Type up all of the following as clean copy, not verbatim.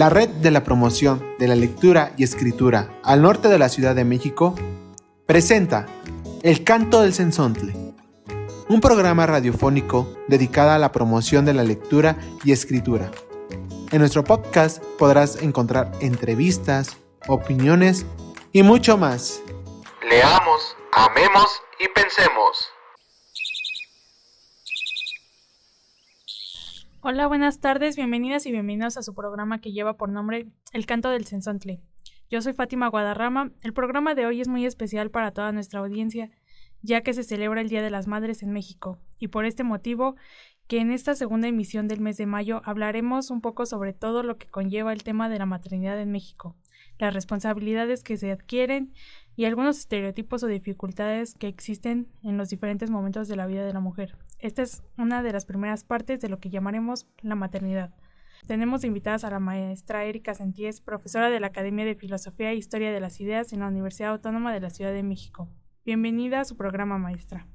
La Red de la Promoción de la Lectura y Escritura al norte de la Ciudad de México presenta El Canto del Cenzontle, un programa radiofónico dedicado a la promoción de la lectura y escritura. En nuestro podcast podrás encontrar entrevistas, opiniones y mucho más. Leamos, amemos y pensemos. Hola, buenas tardes, bienvenidas y bienvenidos a su programa que lleva por nombre El Canto del Cenzontle. Yo soy Fátima Guadarrama. El programa de hoy es muy especial para toda nuestra audiencia, ya que se celebra el Día de las Madres en México, y por este motivo, que en esta segunda emisión del mes de mayo hablaremos un poco sobre todo lo que conlleva el tema de la maternidad en México, las responsabilidades que se adquieren y algunos estereotipos o dificultades que existen en los diferentes momentos de la vida de la mujer. Esta es una de las primeras partes de lo que llamaremos la maternidad. Tenemos invitadas a la maestra Erika Santíez, profesora de la Academia de Filosofía e Historia de las Ideas en la Universidad Autónoma de la Ciudad de México. Bienvenida a su programa, maestra.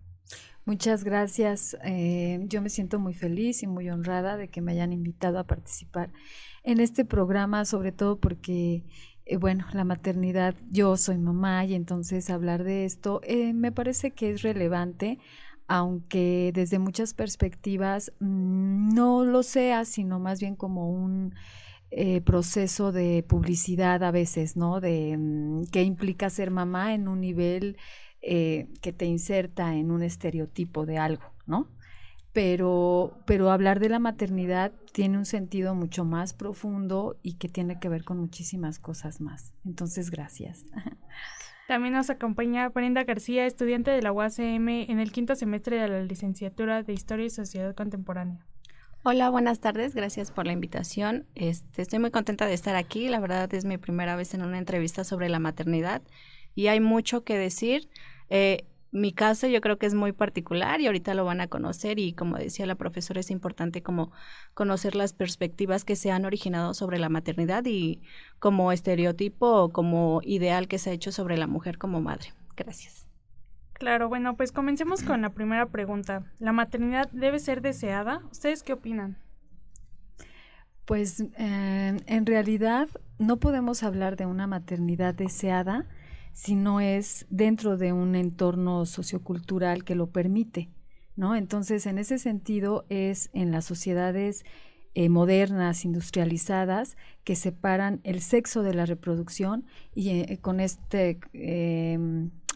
Muchas gracias. Yo me siento muy feliz y muy honrada de que me hayan invitado a participar en este programa, sobre todo porque, la maternidad, yo soy mamá y entonces hablar de esto me parece que es relevante, aunque desde muchas perspectivas no lo sea, sino más bien como un proceso de publicidad a veces, ¿no? De qué implica ser mamá en un nivel que te inserta en un estereotipo de algo, ¿no? Pero hablar de la maternidad tiene un sentido mucho más profundo y que tiene que ver con muchísimas cosas más. Entonces, gracias. También nos acompaña Brenda García, estudiante de la UACM en el 5º semestre de la licenciatura de Historia y Sociedad Contemporánea. Hola, buenas tardes, gracias por la invitación. Estoy muy contenta de estar aquí, la verdad es mi primera vez en una entrevista sobre la maternidad y hay mucho que decir. Mi caso yo creo que es muy particular y ahorita lo van a conocer y como decía la profesora es importante como conocer las perspectivas que se han originado sobre la maternidad y como estereotipo o como ideal que se ha hecho sobre la mujer como madre. Gracias. Claro, bueno, pues comencemos con la primera pregunta. ¿La maternidad debe ser deseada? ¿Ustedes qué opinan? Pues en realidad no podemos hablar de una maternidad deseada si no es dentro de un entorno sociocultural que lo permite, ¿no? Entonces, en ese sentido es en las sociedades modernas, industrializadas, que separan el sexo de la reproducción y con este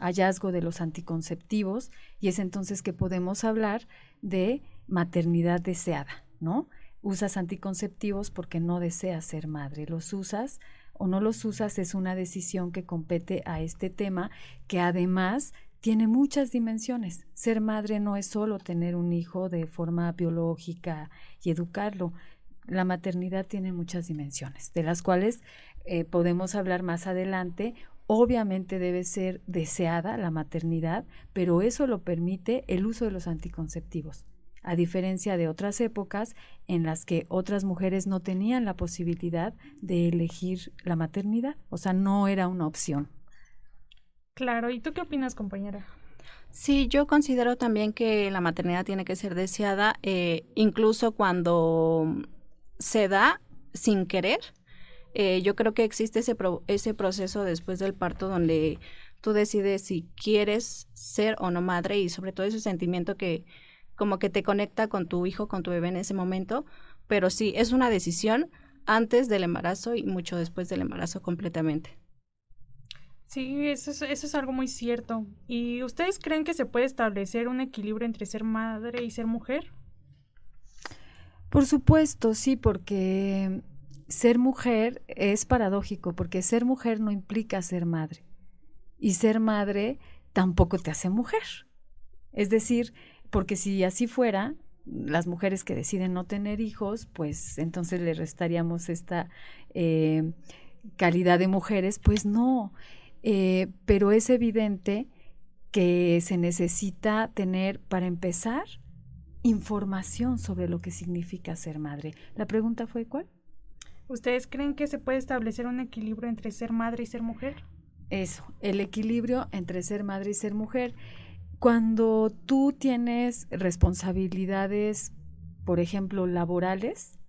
hallazgo de los anticonceptivos, y es entonces que podemos hablar de maternidad deseada, ¿no? Usas anticonceptivos porque no deseas ser madre, los usas o no los usas es una decisión que compete a este tema, que además tiene muchas dimensiones. Ser madre no es solo tener un hijo de forma biológica y educarlo. La maternidad tiene muchas dimensiones, de las cuales podemos hablar más adelante. Obviamente debe ser deseada la maternidad, pero eso lo permite el uso de los anticonceptivos, a diferencia de otras épocas en las que otras mujeres no tenían la posibilidad de elegir la maternidad, o sea, no era una opción. Claro, ¿y tú qué opinas, compañera? Sí, yo considero también que la maternidad tiene que ser deseada, incluso cuando se da sin querer. Yo creo que existe ese proceso después del parto donde tú decides si quieres ser o no madre y sobre todo ese sentimiento que como que te conecta con tu hijo, con tu bebé en ese momento, pero sí, es una decisión antes del embarazo y mucho después del embarazo completamente. Sí, eso es algo muy cierto. ¿Y ustedes creen que se puede establecer un equilibrio entre ser madre y ser mujer? Por supuesto, sí, porque ser mujer es paradójico, porque ser mujer no implica ser madre, y ser madre tampoco te hace mujer. Es decir, porque si así fuera, las mujeres que deciden no tener hijos, pues entonces le restaríamos esta calidad de mujeres, pues no, pero es evidente que se necesita tener, para empezar, información sobre lo que significa ser madre. ¿La pregunta fue cuál? ¿Ustedes creen que se puede establecer un equilibrio entre ser madre y ser mujer? Eso, el equilibrio entre ser madre y ser mujer. Cuando tú tienes responsabilidades, por ejemplo, laborales,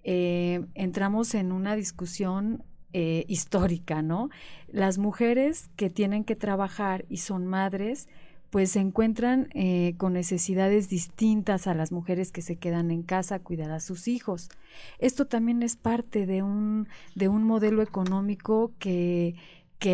entramos en una discusión histórica, ¿no? Las mujeres que tienen que trabajar y son madres, pues se encuentran con necesidades distintas a las mujeres que se quedan en casa a cuidar a sus hijos. Esto también es parte de un modelo económico que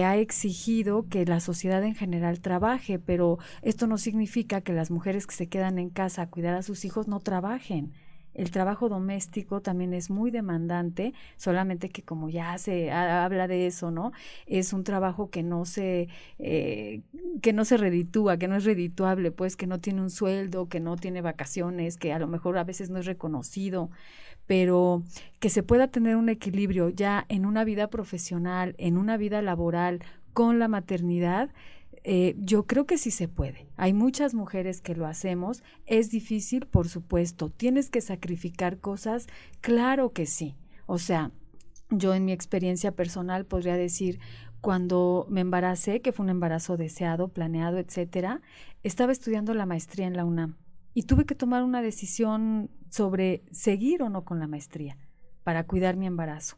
ha exigido que la sociedad en general trabaje, pero esto no significa que las mujeres que se quedan en casa a cuidar a sus hijos no trabajen. El trabajo doméstico también es muy demandante, solamente que como ya se habla de eso, ¿no? Es un trabajo que no se reditúa, que no es redituable, pues que no tiene un sueldo, que no tiene vacaciones, que a lo mejor a veces no es reconocido, pero que se pueda tener un equilibrio ya en una vida profesional, en una vida laboral con la maternidad. Yo creo que sí se puede. Hay muchas mujeres que lo hacemos. Es difícil, por supuesto. ¿Tienes que sacrificar cosas? Claro que sí. O sea, yo en mi experiencia personal podría decir, cuando me embaracé, que fue un embarazo deseado, planeado, etcétera, estaba estudiando la maestría en la UNAM y tuve que tomar una decisión sobre seguir o no con la maestría para cuidar mi embarazo.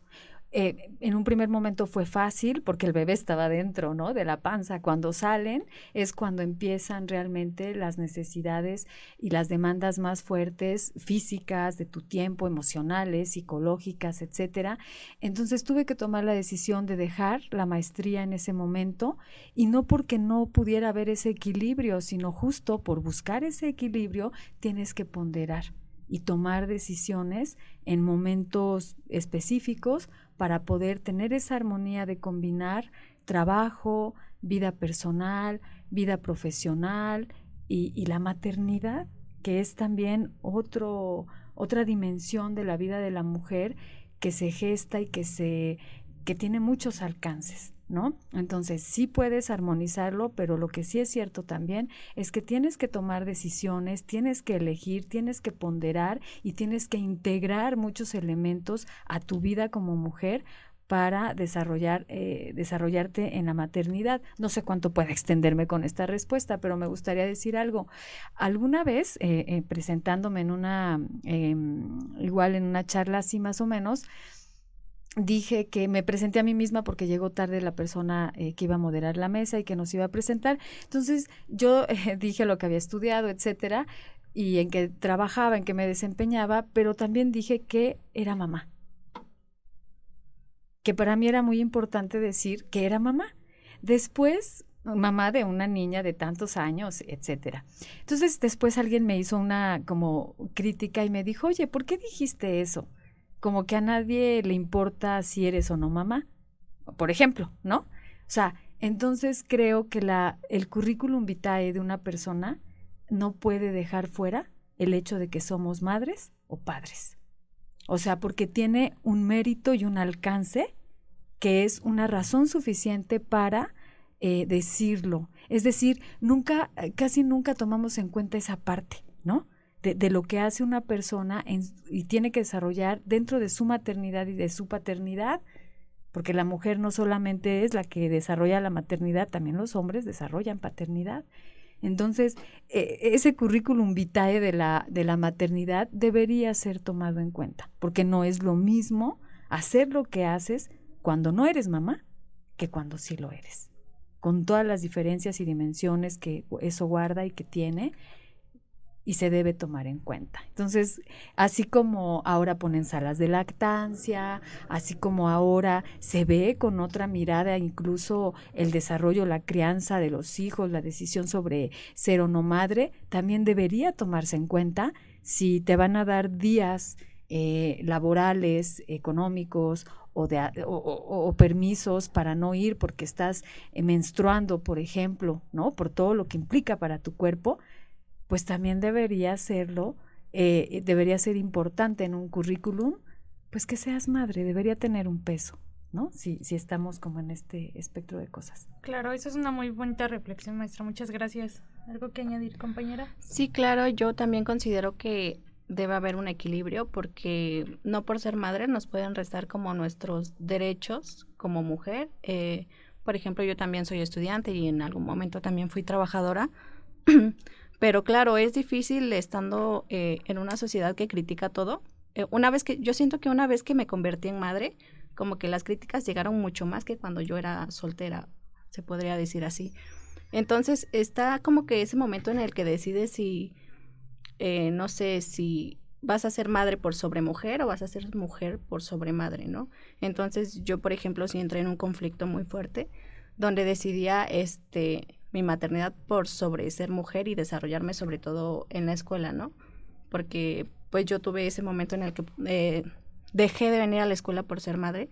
En un primer momento fue fácil porque el bebé estaba dentro, ¿no?, de la panza. Cuando salen es cuando empiezan realmente las necesidades y las demandas más fuertes, físicas, de tu tiempo, emocionales, psicológicas, etcétera. Entonces tuve que tomar la decisión de dejar la maestría en ese momento, y no porque no pudiera haber ese equilibrio, sino justo por buscar ese equilibrio tienes que ponderar y tomar decisiones en momentos específicos para poder tener esa armonía de combinar trabajo, vida personal, vida profesional y la maternidad, que es también otra dimensión de la vida de la mujer que se gesta y que tiene muchos alcances, ¿no? Entonces sí puedes armonizarlo, pero lo que sí es cierto también es que tienes que tomar decisiones, tienes que elegir, tienes que ponderar y tienes que integrar muchos elementos a tu vida como mujer para desarrollarte en la maternidad. No sé cuánto pueda extenderme con esta respuesta, pero me gustaría decir algo. Alguna vez, presentándome igual en una charla así más o menos, dije que me presenté a mí misma porque llegó tarde la persona que iba a moderar la mesa y que nos iba a presentar. Entonces yo dije lo que había estudiado, etcétera, y en qué trabajaba, en qué me desempeñaba, pero también dije que era mamá. Que para mí era muy importante decir que era mamá. Después, mamá de una niña de tantos años, etcétera. Entonces después alguien me hizo una como crítica y me dijo, oye, ¿por qué dijiste eso? Como que a nadie le importa si eres o no mamá, por ejemplo, ¿no? O sea, entonces creo que el currículum vitae de una persona no puede dejar fuera el hecho de que somos madres o padres. O sea, porque tiene un mérito y un alcance que es una razón suficiente para decirlo. Es decir, casi nunca tomamos en cuenta esa parte, ¿no?, de lo que hace una persona y tiene que desarrollar dentro de su maternidad y de su paternidad, porque la mujer no solamente es la que desarrolla la maternidad, también los hombres desarrollan paternidad. Entonces, ese currículum vitae de la maternidad debería ser tomado en cuenta, porque no es lo mismo hacer lo que haces cuando no eres mamá que cuando sí lo eres, con todas las diferencias y dimensiones que eso guarda y que tiene, y se debe tomar en cuenta. Entonces, así como ahora ponen salas de lactancia, así como ahora se ve con otra mirada incluso el desarrollo, la crianza de los hijos, la decisión sobre ser o no madre, también debería tomarse en cuenta si te van a dar días laborales, económicos o permisos para no ir porque estás menstruando, por ejemplo, ¿no?, por todo lo que implica para tu cuerpo, pues también debería ser importante en un currículum, pues que seas madre, debería tener un peso, ¿no? Si estamos como en este espectro de cosas. Claro, eso es una muy bonita reflexión, maestra. Muchas gracias. ¿Algo que añadir, compañera? Sí, claro, yo también considero que debe haber un equilibrio, porque no por ser madre nos pueden restar como nuestros derechos como mujer. Por ejemplo, yo también soy estudiante y en algún momento también fui trabajadora. Pero claro, es difícil estando en una sociedad que critica todo, yo siento que una vez que me convertí en madre, como que las críticas llegaron mucho más que cuando yo era soltera, se podría decir así. Entonces está como que ese momento en el que decides si, no sé, si vas a ser madre por sobre mujer o vas a ser mujer por sobre madre, ¿no? Entonces yo, por ejemplo, sí entré en un conflicto muy fuerte donde decidía mi maternidad por sobre ser mujer y desarrollarme sobre todo en la escuela, ¿no? Porque pues yo tuve ese momento en el que dejé de venir a la escuela por ser madre,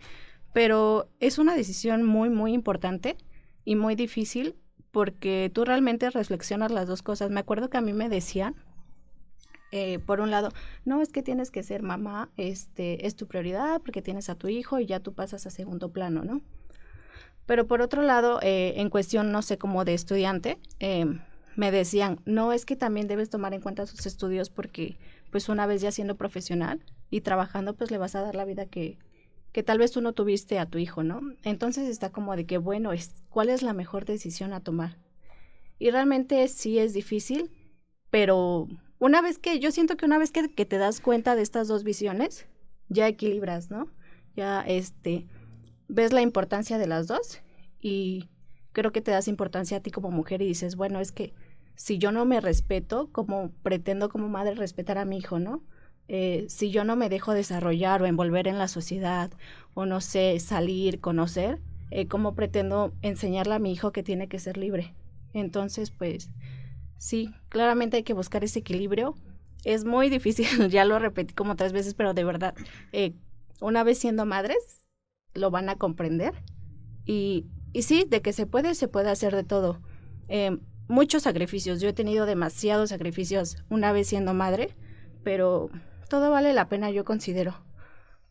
pero es una decisión muy, muy importante y muy difícil porque tú realmente reflexionas las dos cosas. Me acuerdo que a mí me decían, por un lado, no, es que tienes que ser mamá, es tu prioridad porque tienes a tu hijo y ya tú pasas a segundo plano, ¿no? Pero por otro lado, en cuestión, no sé, como de estudiante, me decían, no, es que también debes tomar en cuenta sus estudios porque pues una vez ya siendo profesional y trabajando, pues le vas a dar la vida que tal vez tú no tuviste a tu hijo, ¿no? Entonces está como de que, bueno, ¿cuál es la mejor decisión a tomar? Y realmente sí es difícil, pero yo siento que una vez que te das cuenta de estas dos visiones, ya equilibras, ¿no? Ya, ves la importancia de las dos y creo que te das importancia a ti como mujer y dices, bueno, es que si yo no me respeto, como pretendo como madre respetar a mi hijo, ¿no? Si yo no me dejo desarrollar o envolver en la sociedad o no sé, salir, conocer, ¿cómo pretendo enseñarle a mi hijo que tiene que ser libre? Entonces, pues sí, claramente hay que buscar ese equilibrio. Es muy difícil, ya lo repetí como 3 veces, pero de verdad, una vez siendo madres, lo van a comprender. Y sí, de que se puede hacer de todo. Muchos sacrificios, yo he tenido demasiados sacrificios una vez siendo madre, pero todo vale la pena, yo considero,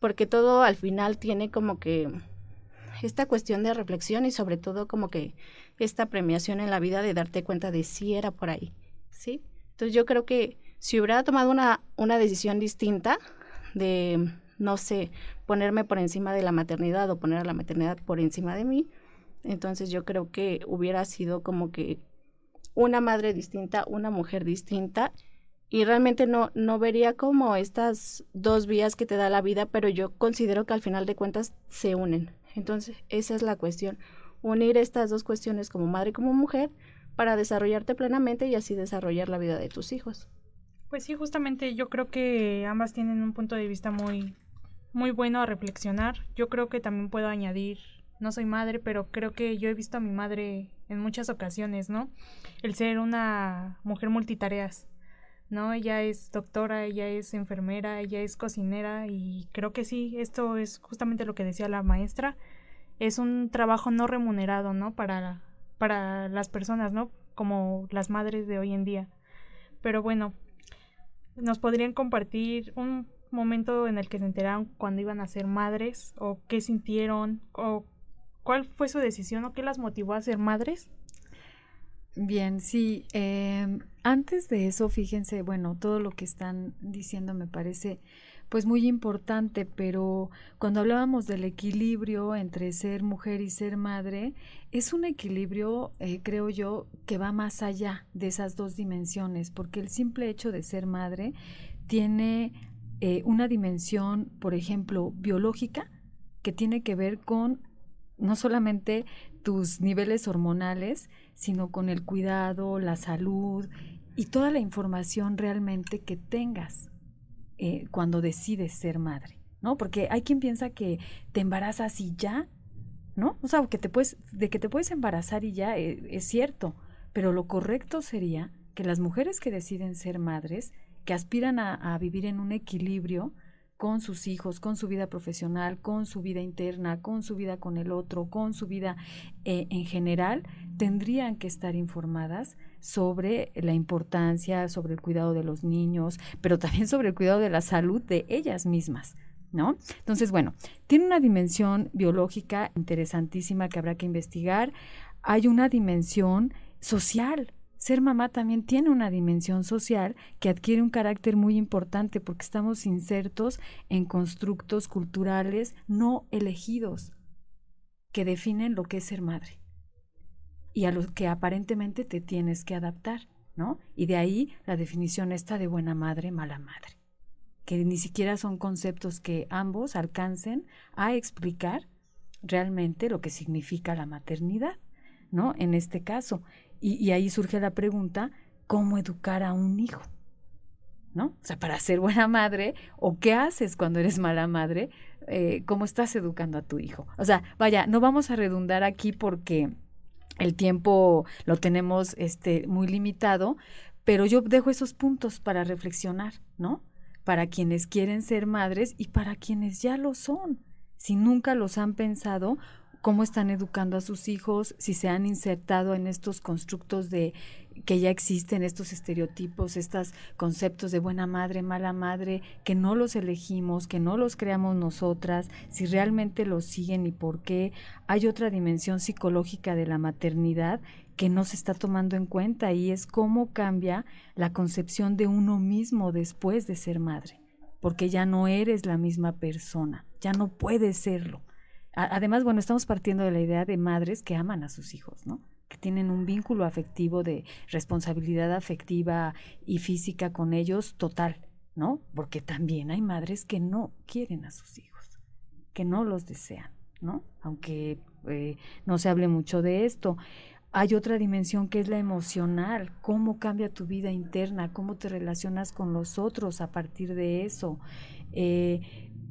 porque todo al final tiene como que esta cuestión de reflexión y sobre todo como que esta premiación en la vida de darte cuenta de si era por ahí, ¿sí? Entonces yo creo que si hubiera tomado una decisión distinta de, no sé, ponerme por encima de la maternidad o poner a la maternidad por encima de mí, entonces yo creo que hubiera sido como que una madre distinta, una mujer distinta y realmente no vería como estas dos vías que te da la vida, pero yo considero que al final de cuentas se unen. Entonces esa es la cuestión, unir estas dos cuestiones como madre y como mujer para desarrollarte plenamente y así desarrollar la vida de tus hijos. Pues sí, justamente yo creo que ambas tienen un punto de vista muy, muy bueno a reflexionar. Yo creo que también puedo añadir, no soy madre, pero creo que yo he visto a mi madre en muchas ocasiones, ¿no? El ser una mujer multitareas, ¿no? Ella es doctora, ella es enfermera, ella es cocinera y creo que sí, esto es justamente lo que decía la maestra, es un trabajo no remunerado, ¿no? Para las personas, ¿no? Como las madres de hoy en día. Pero bueno, ¿nos podrían compartir un momento en el que se enteraron cuando iban a ser madres o qué sintieron o cuál fue su decisión o qué las motivó a ser madres? Bien, sí. Antes de eso, fíjense, bueno, todo lo que están diciendo me parece pues muy importante, pero cuando hablábamos del equilibrio entre ser mujer y ser madre, es un equilibrio, creo yo, que va más allá de esas dos dimensiones, porque el simple hecho de ser madre tiene una dimensión, por ejemplo, biológica, que tiene que ver con no solamente tus niveles hormonales, sino con el cuidado, la salud y toda la información realmente que tengas cuando decides ser madre, ¿no? Porque hay quien piensa que te embarazas y ya, ¿no? O sea, que te puedes embarazar y ya, es cierto, pero lo correcto sería que las mujeres que deciden ser madres, que aspiran a vivir en un equilibrio con sus hijos, con su vida profesional, con su vida interna, con su vida con el otro, con su vida en general, tendrían que estar informadas sobre la importancia, sobre el cuidado de los niños, pero también sobre el cuidado de la salud de ellas mismas, ¿no? Entonces, bueno, tiene una dimensión biológica interesantísima que habrá que investigar. Hay una dimensión social. Ser mamá también tiene una dimensión social que adquiere un carácter muy importante porque estamos insertos en constructos culturales no elegidos que definen lo que es ser madre y a los que aparentemente te tienes que adaptar, ¿no? Y de ahí la definición esta de buena madre, mala madre, que ni siquiera son conceptos que ambos alcancen a explicar realmente lo que significa la maternidad, ¿no? En este caso. Y ahí surge la pregunta, ¿cómo educar a un hijo? ¿No? O sea, para ser buena madre, o qué haces cuando eres mala madre, cómo estás educando a tu hijo. O sea, vaya, no vamos a redundar aquí porque el tiempo lo tenemos muy limitado, pero yo dejo esos puntos para reflexionar, ¿no? Para quienes quieren ser madres y para quienes ya lo son. Si nunca los han pensado, cómo están educando a sus hijos, si se han insertado en estos constructos que ya existen, estos estereotipos, estos conceptos de buena madre, mala madre, que no los elegimos, que no los creamos nosotras, si realmente los siguen y por qué. Hay otra dimensión psicológica de la maternidad que no se está tomando en cuenta y es cómo cambia la concepción de uno mismo después de ser madre, porque ya no eres la misma persona, ya no puedes serlo. Además, bueno, estamos partiendo de la idea de madres que aman a sus hijos, ¿no? Que tienen un vínculo afectivo de responsabilidad afectiva y física con ellos total, ¿no? Porque también hay madres que no quieren a sus hijos, que no los desean, ¿no? Aunque no se hable mucho de esto. Hay otra dimensión que es la emocional, cómo cambia tu vida interna, cómo te relacionas con los otros a partir de eso.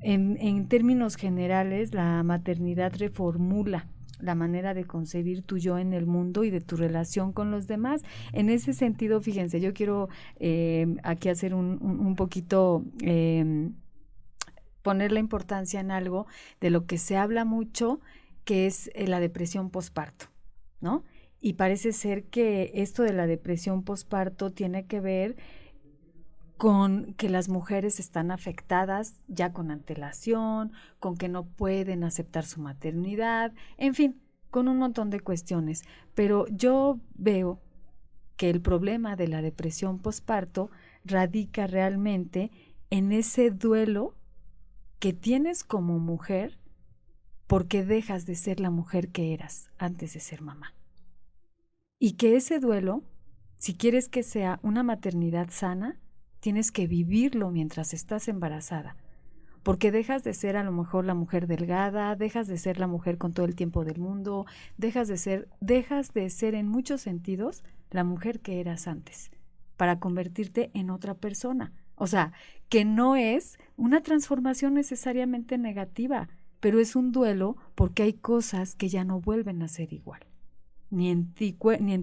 En términos generales, la maternidad reformula la manera de concebir tu yo en el mundo y de tu relación con los demás. En ese sentido, fíjense, yo quiero aquí hacer un poquito, poner la importancia en algo de lo que se habla mucho, que es la depresión posparto, ¿no? Y parece ser que esto de la depresión posparto tiene que ver con que las mujeres están afectadas ya con antelación, con que no pueden aceptar su maternidad, en fin, con un montón de cuestiones. Pero yo veo que el problema de la depresión posparto radica realmente en ese duelo que tienes como mujer porque dejas de ser la mujer que eras antes de ser mamá. Y que ese duelo, si quieres que sea una maternidad sana, tienes que vivirlo mientras estás embarazada, porque dejas de ser a lo mejor la mujer delgada, dejas de ser la mujer con todo el tiempo del mundo, dejas de ser en muchos sentidos la mujer que eras antes, para convertirte en otra persona. O sea, que no es una transformación necesariamente negativa, pero es un duelo porque hay cosas que ya no vuelven a ser igual. Ni en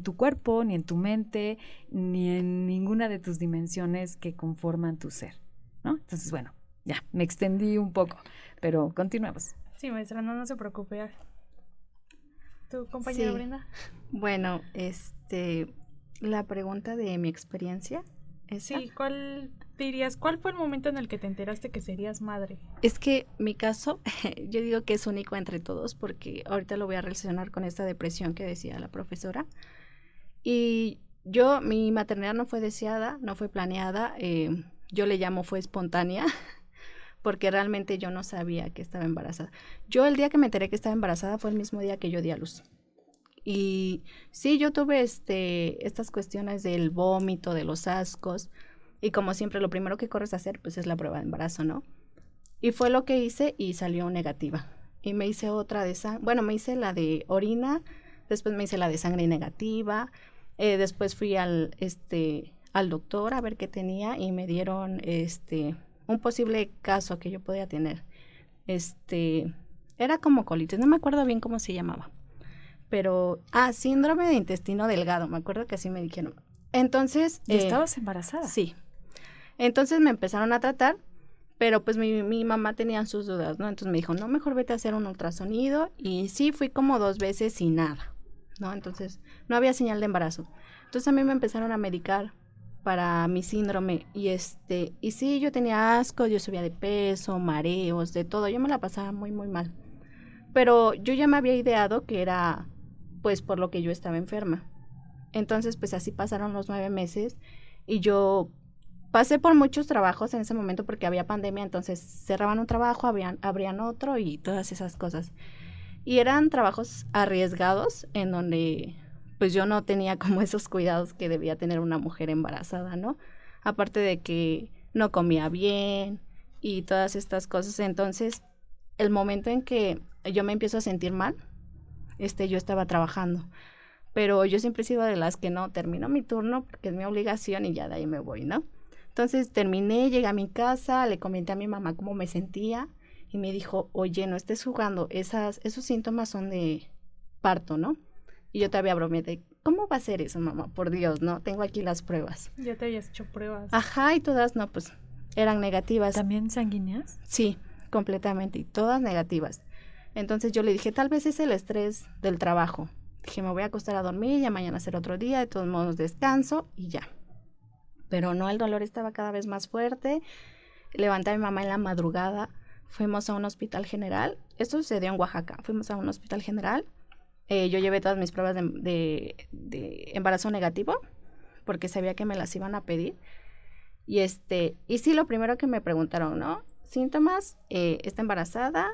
tu cuerpo, ni en tu mente, ni en ninguna de tus dimensiones que conforman tu ser, ¿no? Entonces, bueno, ya, me extendí un poco, pero continuemos. Sí, maestra, no se preocupe. ¿Tu compañera Sí. Brenda? Bueno, la pregunta de mi experiencia. ¿Esa? Sí, ¿cuál fue el momento en el que te enteraste que serías madre? Es que mi caso, yo digo que es único entre todos porque ahorita lo voy a relacionar con esta depresión que decía la profesora. Y mi maternidad no fue deseada, no fue planeada, yo le llamo fue espontánea, porque realmente yo no sabía que estaba embarazada. Yo el día que me enteré que estaba embarazada fue el mismo día que yo di a luz. Y sí, yo tuve estas cuestiones del vómito, de los ascos, y como siempre lo primero que corres a hacer pues es la prueba de embarazo, ¿no? Y fue lo que hice y salió negativa. Y me hice otra me hice la de orina, después me hice la de sangre negativa, después fui al doctor a ver qué tenía y me dieron un posible caso que yo podía tener. Era como colitis, no me acuerdo bien cómo se llamaba. Pero, síndrome de intestino delgado, me acuerdo que así me dijeron. Entonces... ¿Y estabas embarazada? Sí. Entonces me empezaron a tratar, pero pues mi mamá tenía sus dudas, ¿no? Entonces me dijo, no, mejor vete a hacer un ultrasonido. Y sí, fui como 2 veces y nada, ¿no? Entonces no había señal de embarazo. Entonces a mí me empezaron a medicar para mi síndrome. Y sí, yo tenía asco, yo subía de peso, mareos, de todo. Yo me la pasaba muy, muy mal. Pero yo ya me había ideado que era pues por lo que yo estaba enferma. Entonces pues así pasaron los 9 meses y yo pasé por muchos trabajos en ese momento porque había pandemia, entonces cerraban un trabajo, abrían otro y todas esas cosas. Y eran trabajos arriesgados en donde pues yo no tenía como esos cuidados que debía tener una mujer embarazada, ¿no? Aparte de que no comía bien y todas estas cosas. Entonces, el momento en que yo me empiezo a sentir mal, yo estaba trabajando, pero yo siempre he sido de las que no termino mi turno porque es mi obligación y ya de ahí me voy, ¿no? Entonces terminé, llegué a mi casa, le comenté a mi mamá cómo me sentía y me dijo, oye, no estés jugando, esos síntomas son de parto, ¿no? Y yo todavía bromeé de, ¿cómo va a ser eso, mamá? Por Dios, ¿no? Tengo aquí las pruebas. Ya te habías hecho pruebas. Ajá, y todas, no, pues, eran negativas. ¿También sanguíneas? Sí, completamente, y todas negativas. Entonces yo le dije, tal vez es el estrés del trabajo. Dije, me voy a acostar a dormir, ya mañana será otro día, de todos modos descanso y ya. Pero no, el dolor estaba cada vez más fuerte. Levanté a mi mamá en la madrugada, fuimos a un hospital general. Esto sucedió en Oaxaca, fuimos a un hospital general. Yo llevé todas mis pruebas de embarazo negativo, porque sabía que me las iban a pedir. Y sí, lo primero que me preguntaron, ¿no? Síntomas, está embarazada,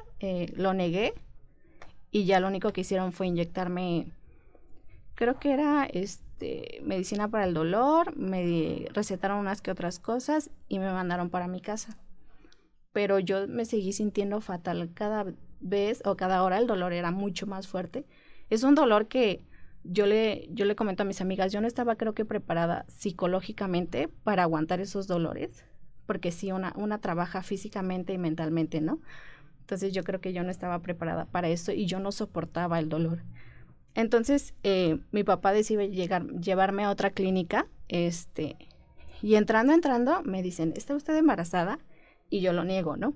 lo negué. Y ya lo único que hicieron fue inyectarme, creo que era medicina para el dolor, me recetaron unas que otras cosas y me mandaron para mi casa. Pero yo me seguí sintiendo fatal cada vez o cada hora, el dolor era mucho más fuerte. Es un dolor que yo le comento a mis amigas, yo no estaba creo que preparada psicológicamente para aguantar esos dolores, porque sí, una trabaja físicamente y mentalmente, ¿no? Entonces yo creo que yo no estaba preparada para eso y yo no soportaba el dolor. Entonces mi papá decide llevarme a otra clínica, y entrando me dicen, ¿está usted embarazada? Y yo lo niego, ¿no?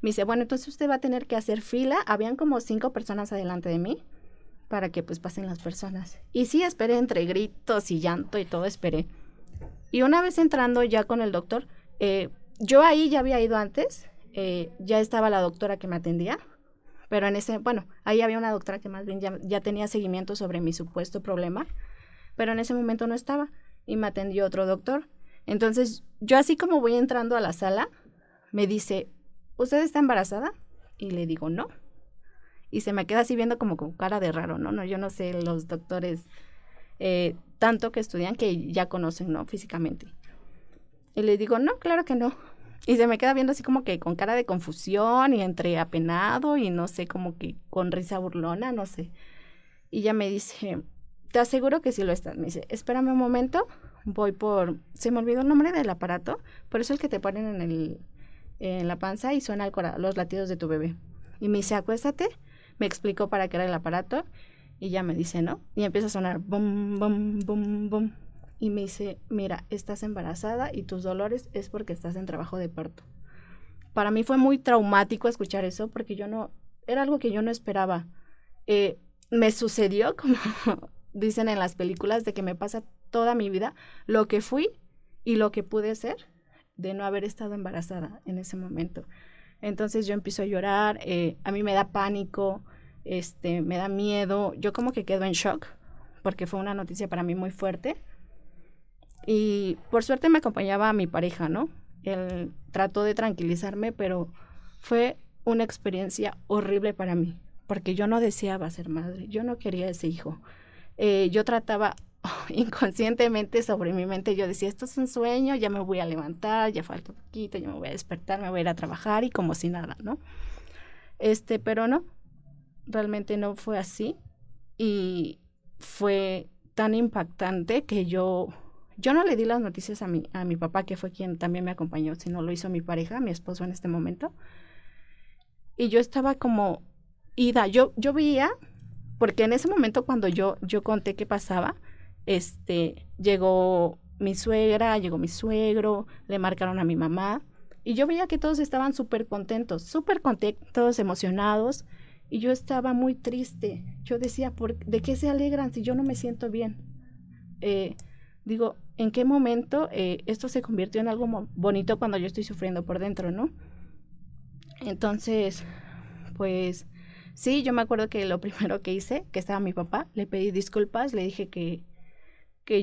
Me dice, bueno, entonces usted va a tener que hacer fila. Habían como 5 personas adelante de mí para que pues pasen las personas. Y sí, esperé entre gritos y llanto y todo, esperé. Y una vez entrando ya con el doctor, yo ahí ya había ido antes, ya estaba la doctora que me atendía, pero ahí había una doctora que más bien ya tenía seguimiento sobre mi supuesto problema, pero en ese momento no estaba y me atendió otro doctor. Entonces, yo así como voy entrando a la sala, me dice, ¿usted está embarazada? Y le digo, no. Y se me queda así viendo como con cara de raro, ¿no? Yo no sé, los doctores tanto que estudian que ya conocen, ¿no? Físicamente. Y le digo, no, claro que no. Y se me queda viendo así como que con cara de confusión y entre apenado y no sé, como que con risa burlona, no sé. Y ella me dice, te aseguro que sí lo estás. Me dice, espérame un momento, se me olvidó el nombre del aparato, por eso el que te ponen en la panza y suena los latidos de tu bebé. Y me dice, acuéstate, me explicó para qué era el aparato y ya me dice, ¿no? Y empieza a sonar, bum, bum, bum, bum. Y me dice, mira, estás embarazada y tus dolores es porque estás en trabajo de parto. Para mí fue muy traumático escuchar eso porque era algo que yo no esperaba. Me sucedió, como dicen en las películas, de que me pasa toda mi vida, lo que fui y lo que pude ser de no haber estado embarazada en ese momento. Entonces yo empiezo a llorar, a mí me da pánico, me da miedo, yo como que quedo en shock porque fue una noticia para mí muy fuerte. Y por suerte me acompañaba a mi pareja, ¿no? Él trató de tranquilizarme, pero fue una experiencia horrible para mí, porque yo no deseaba ser madre, yo no quería ese hijo. Yo trataba inconscientemente sobre mi mente, yo decía, esto es un sueño, ya me voy a levantar, ya falta un poquito, ya me voy a despertar, me voy a ir a trabajar y como si nada, ¿no? Pero no, realmente no fue así y fue tan impactante que yo no le di las noticias a mi papá, que fue quien también me acompañó, sino lo hizo mi pareja, mi esposo en este momento. Y yo estaba como ida, yo veía, porque en ese momento cuando yo conté qué pasaba, llegó mi suegra, llegó mi suegro, le marcaron a mi mamá, y yo veía que todos estaban súper contentos, emocionados, y yo estaba muy triste. Yo decía, ¿de qué se alegran si yo no me siento bien? Digo, ¿en qué momento esto se convirtió en algo bonito cuando yo estoy sufriendo por dentro, ¿no? Entonces, pues, sí, yo me acuerdo que lo primero que hice, que estaba mi papá, le pedí disculpas, le dije que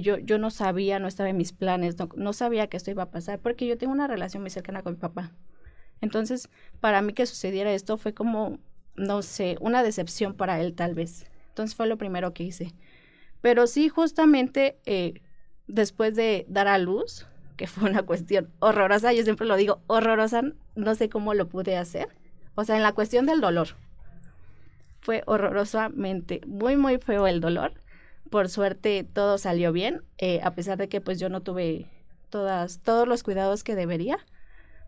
yo no sabía, no estaba en mis planes, no sabía que esto iba a pasar, porque yo tengo una relación muy cercana con mi papá. Entonces, para mí que sucediera esto fue como, no sé, una decepción para él tal vez. Entonces fue lo primero que hice. Pero sí, justamente después de dar a luz, que fue una cuestión horrorosa, yo siempre lo digo, horrorosa, no sé cómo lo pude hacer, o sea, en la cuestión del dolor, fue horrorosamente, muy, muy feo el dolor. Por suerte todo salió bien, a pesar de que pues yo no tuve todos los cuidados que debería,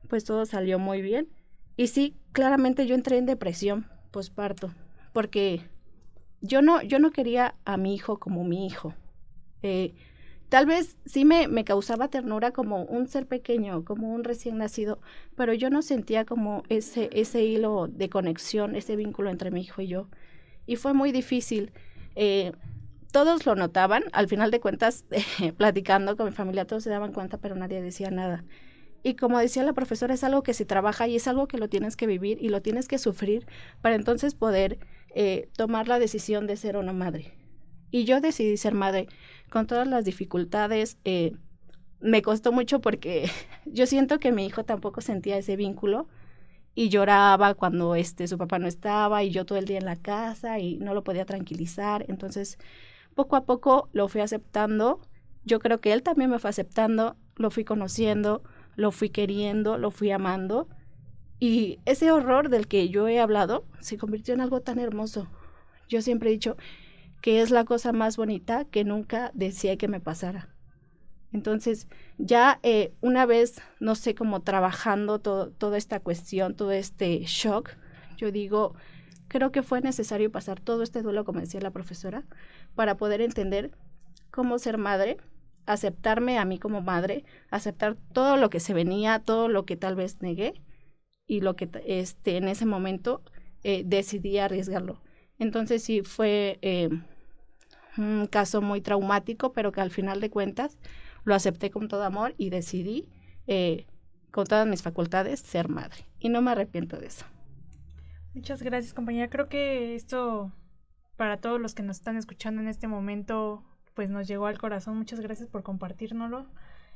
pues todo salió muy bien. Y sí, claramente yo entré en depresión posparto, porque yo no quería a mi hijo como mi hijo. Tal vez sí me causaba ternura como un ser pequeño, como un recién nacido, pero yo no sentía como ese hilo de conexión, ese vínculo entre mi hijo y yo. Y fue muy difícil. Todos lo notaban, al final de cuentas, platicando con mi familia, todos se daban cuenta, pero nadie decía nada. Y como decía la profesora, es algo que se trabaja y es algo que lo tienes que vivir y lo tienes que sufrir para entonces poder tomar la decisión de ser o no madre. Y yo decidí ser madre con todas las dificultades. Me costó mucho porque yo siento que mi hijo tampoco sentía ese vínculo y lloraba cuando su papá no estaba y yo todo el día en la casa y no lo podía tranquilizar. Entonces, poco a poco lo fui aceptando. Yo creo que él también me fue aceptando, lo fui conociendo, lo fui queriendo, lo fui amando. Y ese horror del que yo he hablado se convirtió en algo tan hermoso. Yo siempre he dicho que es la cosa más bonita que nunca deseé que me pasara. Entonces, ya una vez, no sé, como trabajando toda esta cuestión, todo este shock, yo digo, creo que fue necesario pasar todo este duelo, como decía la profesora, para poder entender cómo ser madre, aceptarme a mí como madre, aceptar todo lo que se venía, todo lo que tal vez negué y lo que en ese momento decidí arriesgarlo. Entonces sí fue un caso muy traumático, pero que al final de cuentas lo acepté con todo amor y decidí con todas mis facultades ser madre. Y no me arrepiento de eso. Muchas gracias, compañera. Creo que esto, para todos los que nos están escuchando en este momento, pues nos llegó al corazón. Muchas gracias por compartírnoslo.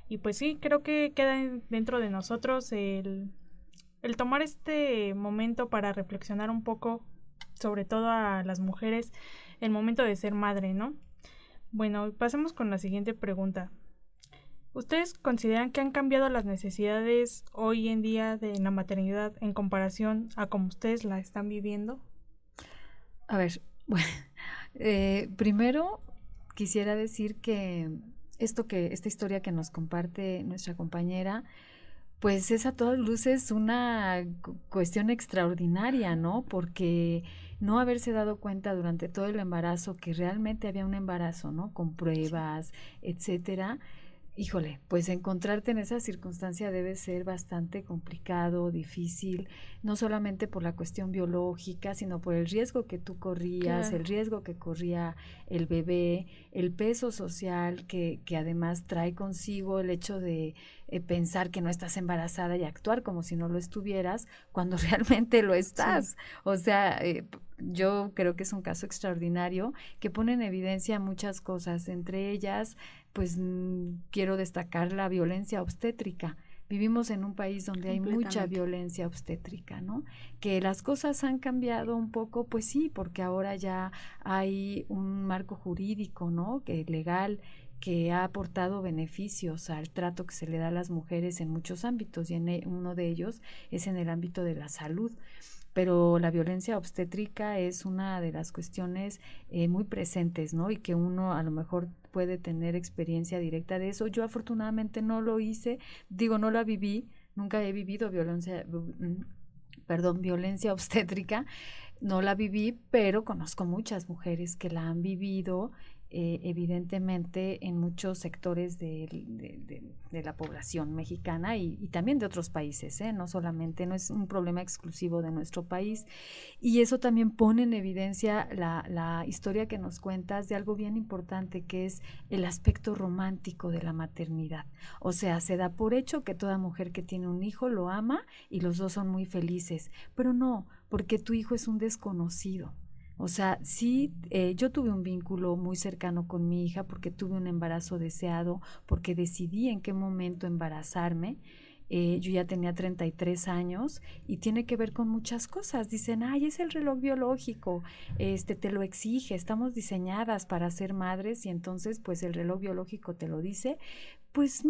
Y pues sí, creo que queda dentro de nosotros el tomar este momento para reflexionar un poco, sobre todo a las mujeres, el momento de ser madre, ¿no? Bueno, pasemos con la siguiente pregunta. ¿Ustedes consideran que han cambiado las necesidades hoy en día de la maternidad en comparación a cómo ustedes la están viviendo? A ver, bueno, primero quisiera decir que esta historia que nos comparte nuestra compañera, pues es a todas luces una cuestión extraordinaria, ¿no? Porque no haberse dado cuenta durante todo el embarazo que realmente había un embarazo, ¿no? Con pruebas, etcétera. Híjole, pues encontrarte en esa circunstancia debe ser bastante complicado, difícil, no solamente por la cuestión biológica, sino por el riesgo que tú corrías, claro, el riesgo que corría el bebé, el peso social que además trae consigo el hecho de pensar que no estás embarazada y actuar como si no lo estuvieras cuando realmente lo estás. Sí. O sea, yo creo que es un caso extraordinario que pone en evidencia muchas cosas, entre ellas pues quiero destacar la violencia obstétrica. Vivimos en un país donde hay mucha violencia obstétrica, ¿no? Que las cosas han cambiado un poco, pues sí, porque ahora ya hay un marco jurídico, ¿no? Que legal, que ha aportado beneficios al trato que se le da a las mujeres en muchos ámbitos, y uno de ellos es en el ámbito de la salud. Pero la violencia obstétrica es una de las cuestiones muy presentes, ¿no? Y que uno a lo mejor puede tener experiencia directa de eso. Yo afortunadamente no lo hice, no la viví, nunca he vivido violencia obstétrica, no la viví, pero conozco muchas mujeres que la han vivido, evidentemente en muchos sectores de la población mexicana y también de otros países, no solamente, no es un problema exclusivo de nuestro país, y eso también pone en evidencia la historia que nos cuentas de algo bien importante, que es el aspecto romántico de la maternidad. O sea, se da por hecho que toda mujer que tiene un hijo lo ama y los dos son muy felices, pero no, porque tu hijo es un desconocido. O sea, sí, yo tuve un vínculo muy cercano con mi hija porque tuve un embarazo deseado, porque decidí en qué momento embarazarme. Yo ya tenía 33 años y tiene que ver con muchas cosas. Dicen, ay, es el reloj biológico, te lo exige, estamos diseñadas para ser madres y entonces pues el reloj biológico te lo dice, pues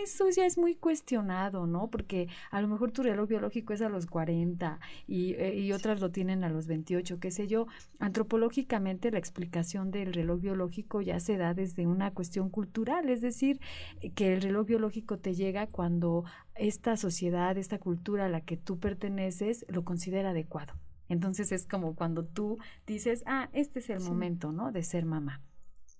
eso ya es muy cuestionado, ¿no? Porque a lo mejor tu reloj biológico es a los 40 y otras lo tienen a los 28, qué sé yo. Antropológicamente la explicación del reloj biológico ya se da desde una cuestión cultural, es decir, que el reloj biológico te llega cuando esta sociedad, esta cultura a la que tú perteneces lo considera adecuado. Entonces es como cuando tú dices, este es el momento, ¿no? De ser mamá.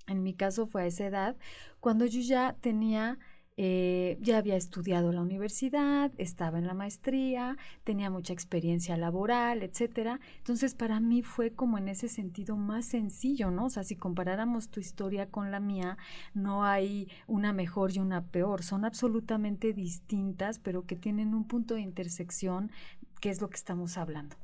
En mi caso fue a esa edad, cuando yo ya tenía, ya había estudiado la universidad, estaba en la maestría, tenía mucha experiencia laboral, etcétera. Entonces, para mí fue como en ese sentido más sencillo, ¿no? O sea, si comparáramos tu historia con la mía, no hay una mejor y una peor, son absolutamente distintas, pero que tienen un punto de intersección, que es lo que estamos hablando.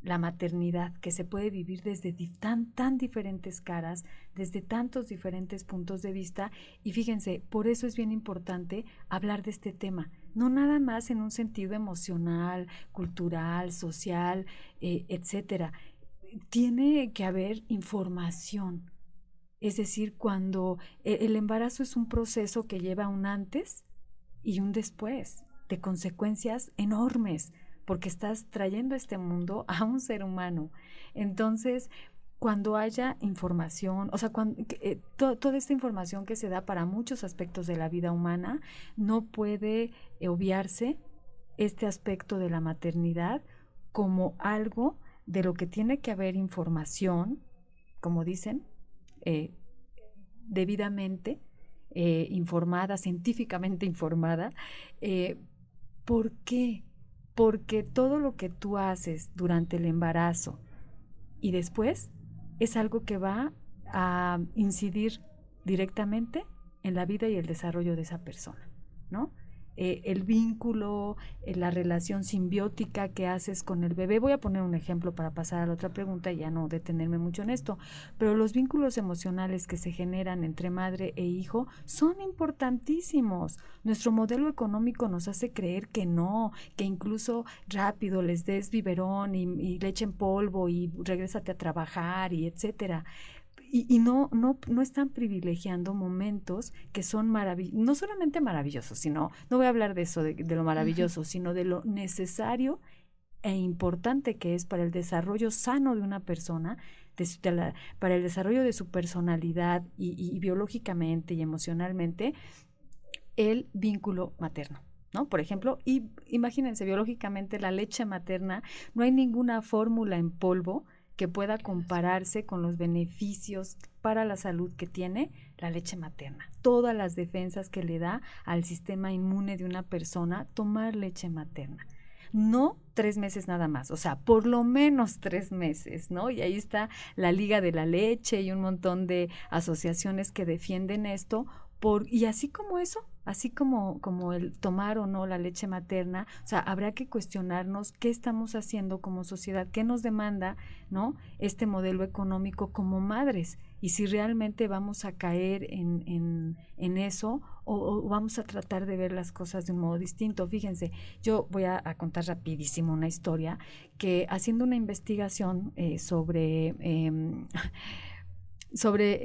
La maternidad, que se puede vivir desde tan diferentes caras, desde tantos diferentes puntos de vista, y fíjense, por eso es bien importante hablar de este tema, no nada más en un sentido emocional, cultural, social, etcétera. Tiene que haber información, es decir, cuando el embarazo es un proceso que lleva un antes y un después, de consecuencias enormes, porque estás trayendo a este mundo a un ser humano. Entonces, cuando haya información, o sea, toda esta información que se da para muchos aspectos de la vida humana, no puede obviarse este aspecto de la maternidad como algo de lo que tiene que haber información, como dicen, debidamente informada, científicamente informada. ¿Por qué? Porque todo lo que tú haces durante el embarazo y después es algo que va a incidir directamente en la vida y el desarrollo de esa persona, ¿no? El vínculo, la relación simbiótica que haces con el bebé. Voy a poner un ejemplo para pasar a la otra pregunta y ya no detenerme mucho en esto, pero los vínculos emocionales que se generan entre madre e hijo son importantísimos. Nuestro modelo económico nos hace creer que no, que incluso rápido les des biberón y leche en polvo y regrésate a trabajar y etcétera. Y no están privilegiando momentos que son maravillosos, no solamente maravillosos, sino, no voy a hablar de eso, de lo maravilloso, sino de lo necesario e importante que es para el desarrollo sano de una persona, para el desarrollo de su personalidad y biológicamente y emocionalmente, el vínculo materno, ¿no? Por ejemplo, y imagínense, biológicamente la leche materna, no hay ninguna fórmula en polvo que pueda compararse con los beneficios para la salud que tiene la leche materna. Todas las defensas que le da al sistema inmune de una persona tomar leche materna. No 3 meses nada más, o sea, por lo menos 3 meses, ¿no? Y ahí está la Liga de la Leche y un montón de asociaciones que defienden esto. Y así como eso, así como el tomar o no la leche materna, o sea, habrá que cuestionarnos qué estamos haciendo como sociedad, qué nos demanda, ¿no?, este modelo económico como madres, y si realmente vamos a caer en eso o vamos a tratar de ver las cosas de un modo distinto. Fíjense, yo voy a contar rapidísimo una historia que, haciendo una investigación sobre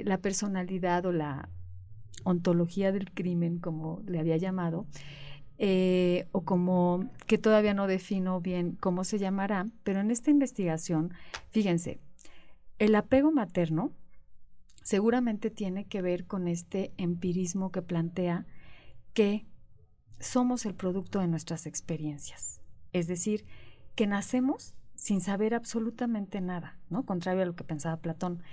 la personalidad o la ontología del crimen, como le había llamado, o como que todavía no defino bien cómo se llamará, pero en esta investigación, fíjense, el apego materno seguramente tiene que ver con este empirismo que plantea que somos el producto de nuestras experiencias, es decir, que nacemos sin saber absolutamente nada, ¿no? Contrario a lo que pensaba Platón.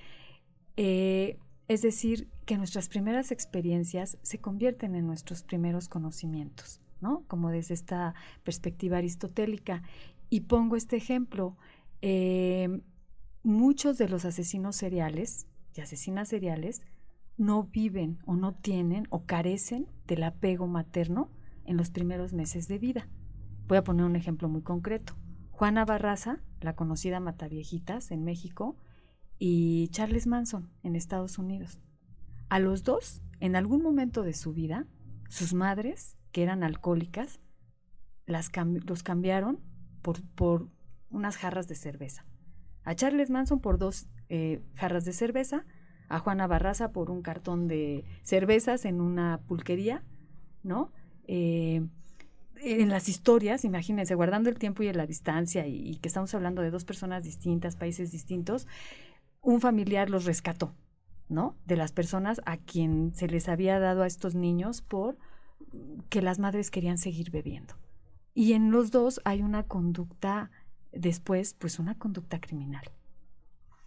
Es decir, que nuestras primeras experiencias se convierten en nuestros primeros conocimientos, ¿no? Como desde esta perspectiva aristotélica. Y pongo este ejemplo, muchos de los asesinos seriales y asesinas seriales no viven o no tienen o carecen del apego materno en los primeros meses de vida. Voy a poner un ejemplo muy concreto. Juana Barraza, la conocida Mataviejitas en México, y Charles Manson en Estados Unidos. A los dos, en algún momento de su vida, sus madres, que eran alcohólicas, los cambiaron por unas jarras de cerveza. A Charles Manson por 2 jarras de cerveza, a Juana Barraza por un cartón de cervezas en una pulquería, ¿no? En las historias, imagínense, guardando el tiempo y la distancia y que estamos hablando de dos personas distintas, países distintos, un familiar los rescató, ¿no? De las personas a quien se les había dado a estos niños por que las madres querían seguir bebiendo. Y en los dos hay una conducta después, pues una conducta criminal.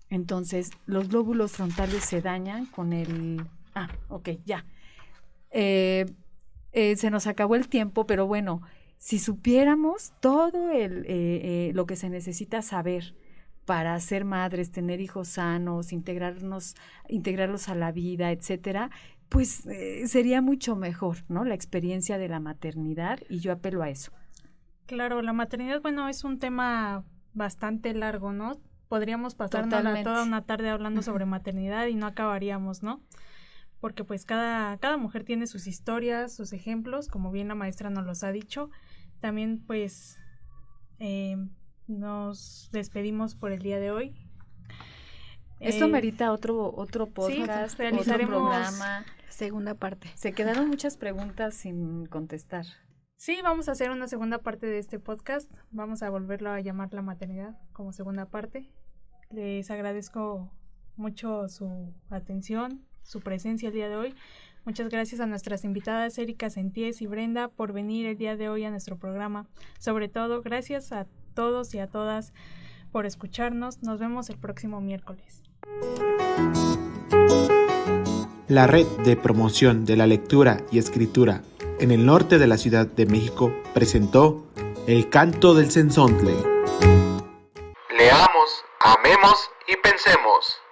Entonces, los lóbulos frontales se dañan con el... ya. Se nos acabó el tiempo, pero bueno, si supiéramos todo lo que se necesita saber para ser madres, tener hijos sanos, integrarlos a la vida, etcétera, pues sería mucho mejor, ¿no? La experiencia de la maternidad, y yo apelo a eso. Claro, la maternidad, bueno, es un tema bastante largo, ¿no? Podríamos pasarnos toda una tarde hablando sobre maternidad y no acabaríamos, ¿no? Porque pues cada mujer tiene sus historias, sus ejemplos, como bien la maestra nos los ha dicho. También pues nos despedimos por el día de hoy. Esto merita otro podcast, sí, realizaremos otro programa. Segunda parte. Se quedaron muchas preguntas sin contestar. Sí, vamos a hacer una segunda parte de este podcast. Vamos a volverlo a llamar La Maternidad como segunda parte. Les agradezco mucho su atención, su presencia el día de hoy. Muchas gracias a nuestras invitadas Erika Senties y Brenda por venir el día de hoy a nuestro programa. Sobre todo, gracias a todos y a todas por escucharnos. Nos vemos el próximo miércoles. La Red de Promoción de la Lectura y Escritura en el norte de la Ciudad de México presentó El Canto del Cenzontle. Leamos, amemos y pensemos.